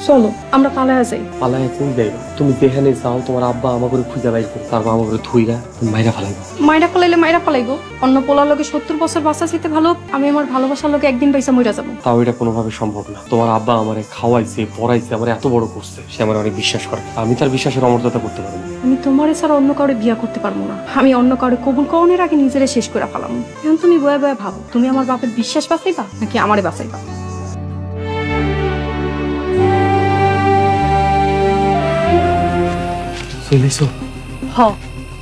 চলো আমরা পালায়া যাই। পালায় কোন যাইবা? তুমি যেখানে যাও তোমার আব্বা আমাকে খুঁজে বাইর তারপর আমাকে ধুইরা মাইরা ফেলাইবো। মাইরা ফলাইলে মাইরা ফলাইবো। অন্য পোলার লোকে 70 বছর বাঁচা চাইতে ভালো আমি আমার ভালোবাসার লোকে একদিন পয়সা মইরা যাবো। তাও এটা কোনোভাবে সম্ভব না। তোমার আব্বা আমারে খাওয়াইছে, পড়াইছে, আমার এত বড় করছে, সে আমার অনেক বিশ্বাস করে। আমি তার বিশ্বাসের অমর্যাদা করতে পারবো না। আমি তোমার ছাড়া অন্য কাউরে বিয়া করতে পারবো না। আমি অন্য কাউরে কবুল করণের আগে নিজেরে শেষ করে ফেলাম। এখন তুমি বয়ে বয়ে ভাবো, তুমি আমার বাপের বিশ্বাস বাঁচাইবা নাকি আমারে বাঁচাইবা? চলেছো? হ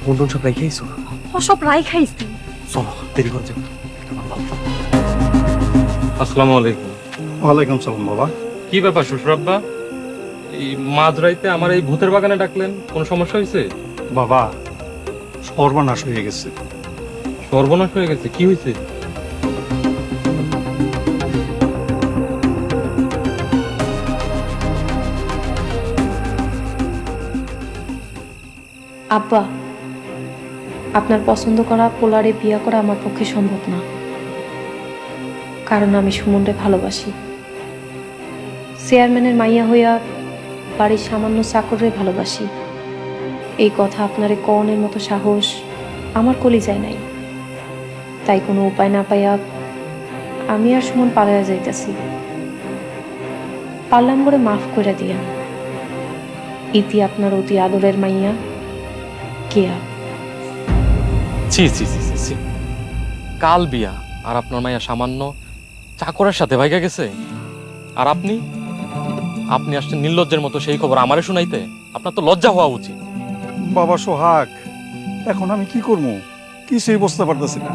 বন্ধন সব রেখে আইছো? সব রাই খাইছি। চলো দেরি করে যাবো। আসসালামু আলাইকুম। ওয়ালাইকুম সালাম বাবা। কি ব্যাপার শ্বশুর আব্বা, এই মাঝরাইতে আমার এই ভূতের বাগানে ডাকলেন? কোনো সমস্যা হয়েছে? বাবা, সর্বনাশ হয়ে গেছে। সর্বনাশ হয়ে গেছে? কি হয়েছে? আব্বা, আপনার পছন্দ করা পোলারে বিয়া করা আমার পক্ষে সম্ভব না, কারণ আমি সুমনরে ভালোবাসি। চেয়ারম্যানের মাইয়া হইয়া বাড়ির সামান্য চাকরে ভালোবাসি। এই কথা আপনারে কনের মতো সাহস আমার কলিজায় নাই। তাই কোনো উপায় না পাইয়া আমি আর সুমন পালাইয়া যাইতেছি। পারলাম করে মাফ করে দিয়া। ইতি আপনার অতি আদরের মাইয়া কেয়া। ছি ছি ছি ছি ছি, কাল বিয়া আর আপনার মাইয়া সামান্য চাকরের সাথে ভাইগা গেছে, আর আপনি আপনি আসছেন নির্লজ্জের মতো সেই খবর আমারে শুনাইতে? আপনার তো লজ্জা হওয়া উচিত। বাবা সোহাগ, এখন আমি কি করবো কিছুই বুঝতে পারতেছি না।